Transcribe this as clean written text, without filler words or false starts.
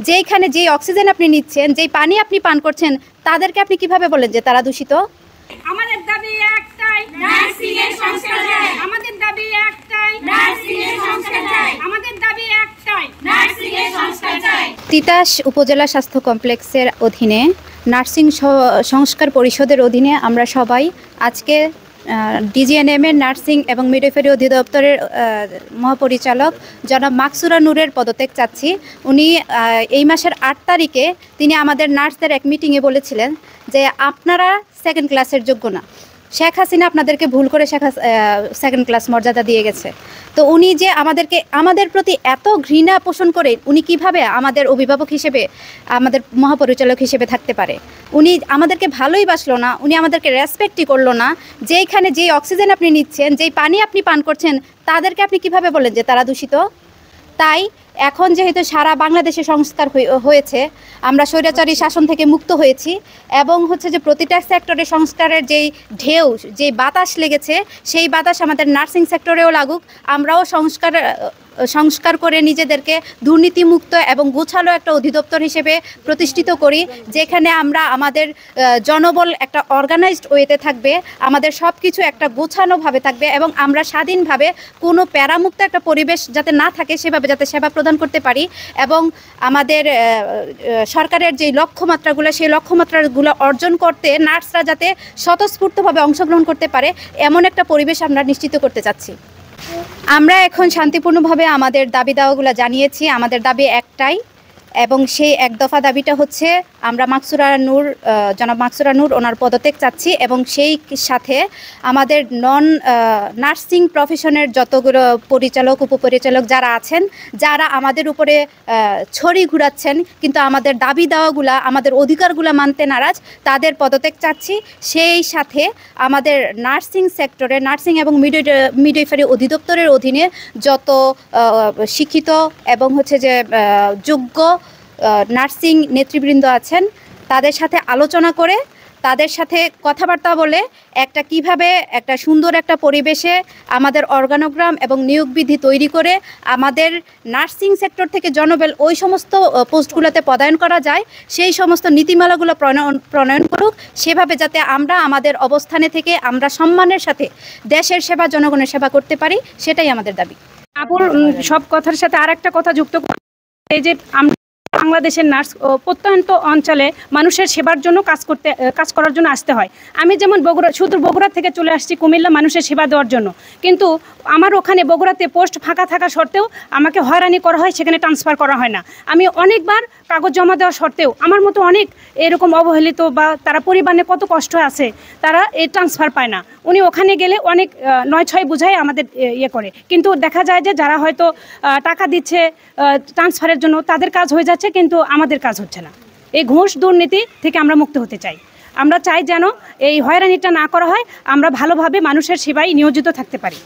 যেইখানে যেই অক্সিজেন আপনি নিচ্ছেন, যেই পানি আপনি পান করছেন, তাদেরকে আপনি কিভাবে বলেন যে তারা দূষিত? আমাদের দাবি একটাই, নার্সিং এর সংস্কার চাই। আমাদের দাবি একটাই, নার্সিং এর সংস্কার চাই। আমাদের দাবি একটাই, নার্সিং এর সংস্কার চাই। তিতাস উপজেলা স্বাস্থ্য কমপ্লেক্সের অধীনে নার্সিং সংস্কার পরিষদের অধীনে আমরা সবাই আজকে ডিজিএনএম এর নার্সিং এবং মিডওয়াইফারি অধিদপ্তরের মহাপরিচালক জনাব মাকসুরা নূরের পদত্যাগ চাচ্ছি। উনি এই মাসের 8 তারিখে তিনি আমাদের নার্সদের এক মিটিংয়ে বলেছিলেন যে আপনারা সেকেন্ড ক্লাসের যোগ্য না, শেখ হাসিনা আপনাদেরকে ভুল করে সেকেন্ড ক্লাস মর্যাদা দিয়ে গেছে। তো উনি যে আমাদের প্রতি এত ঘৃণা পোষণ করে উনি কিভাবে আমাদের অভিভাবক হিসেবে, আমাদের মহাপরিচালক হিসেবে থাকতে পারে? উনি আমাদেরকে ভালোই বাসলো না, উনি আমাদেরকে রেসপেক্টই করলো না। যেইখানে যেই অক্সিজেন আপনি নিচ্ছেন, যেই পানি আপনি পান করছেন, তাদেরকে আপনি কিভাবে বলেন যে তারা দূষিত? তাই এখন যেহেতু সারা বাংলাদেশে সংস্কার হয়েছে, আমরা স্বৈরাচারী শাসন থেকে মুক্ত হয়েছি এবং হচ্ছে যে প্রতিটা সেক্টরে সংস্কারের যেই ঢেউ, যেই বাতাস লেগেছে, সেই বাতাস আমাদের নার্সিং সেক্টরেও লাগুক। আমরাও সংস্কার করে নিজেদেরকে দুর্নীতিমুক্ত এবং গোছালো একটা অধিদপ্তর হিসেবে প্রতিষ্ঠিত করি, যেখানে আমরা আমাদের জনবল একটা অর্গানাইজড ওয়েতে থাকবে, আমাদের সব কিছু একটা গোছানোভাবে থাকবে এবং আমরা স্বাধীনভাবে কোনো প্যারামুক্ত একটা পরিবেশ যাতে না থাকে সেভাবে যাতে সেবা প্রদান করতে পারি এবং আমাদের সরকারের যেই লক্ষ্যমাত্রাগুলো, সেই লক্ষ্যমাত্রাগুলো অর্জন করতে নার্সরা যাতে স্বতঃস্ফূর্তভাবে অংশগ্রহণ করতে পারে, এমন একটা পরিবেশ আমরা নিশ্চিত করতে চাচ্ছি। আমরা এখন শান্তিপূর্ণভাবে আমাদের দাবি দাওয়াগুলো জানিয়েছি। আমাদের দাবি একটাই এবং সেই এক দফা দাবিটা হচ্ছে আমরা জনাব মাকসুরা নূর ওনার পদত্যাগ চাচ্ছি এবং সেই সাথে আমাদের নন নার্সিং প্রফেশনের যতগুলো পরিচালক, উপপরিচালক যারা আছেন, যারা আমাদের উপরে ছড়ি ঘুরাচ্ছেন কিন্তু আমাদের দাবি দাওয়াগুলা, আমাদের অধিকারগুলো মানতে নারাজ, তাদের পদত্যাগ চাচ্ছি। সেই সাথে আমাদের নার্সিং সেক্টরে, নার্সিং এবং মিডওয়াইফারি অধিদপ্তরের অধীনে যত শিক্ষিত এবং হচ্ছে যে যোগ্য নার্সিং নেতৃবৃন্দ আছেন, তাদের সাথে আলোচনা করে, তাদের সাথে কথাবার্তা বলে কিভাবে একটা সুন্দর একটা পরিবেশে আমাদের অর্গানোগ্রাম এবং নিয়োগ বিধি তৈরি করে আমাদের নার্সিং সেক্টর থেকে জনবল ওই সমস্ত পোস্টগুলোতে পদায়ন করা যায়, সেই সমস্ত নীতিমালাগুলো প্রণয়ন করুক, সেভাবে যাতে আমরা আমাদের অবস্থানে থেকে আমরা সম্মানের সাথে দেশের সেবা, জনগণের সেবা করতে পারি, সেটাই আমাদের দাবি। আপুর সব কথার সাথে আর একটা কথা যুক্ত করে, এই যে বাংলাদেশের নার্স প্রত্যন্ত অঞ্চলে মানুষের সেবার জন্য কাজ করার জন্য আসতে হয়। আমি যেমন শুধু বগুড়া থেকে চলে আসছি কুমিল্লা মানুষের সেবা দেওয়ার জন্য, কিন্তু আমার ওখানে বগুড়াতে পোস্ট ফাঁকা থাকা সত্ত্বেও আমাকে হয়রানি করা হয়, সেখানে ট্রান্সফার করা হয় না। আমি অনেকবার কাগজ জমা দেওয়া সত্ত্বেও আমার মতো অনেক এরকম অবহেলিত বা তারা পরিবারে কত কষ্ট আছে, তারা এই ট্রান্সফার পায় না। উনি ওখানে গেলে অনেক 9-6 বুঝায় আমাদের ইয়ে করে, কিন্তু দেখা যায় যে যারা হয়তো টাকা দিচ্ছে ট্রান্সফারের জন্য তাদের কাজ হয়ে যাচ্ছে, কিন্তু আমাদের কাজ হচ্ছে না। এই ঘুষ দুর্নীতি থেকে আমরা মুক্ত হতে চাই। আমরা চাই যেন এই হয়রানিটা না করা হয়, আমরা ভালোভাবে মানুষের সেবায় নিয়োজিত থাকতে পারি।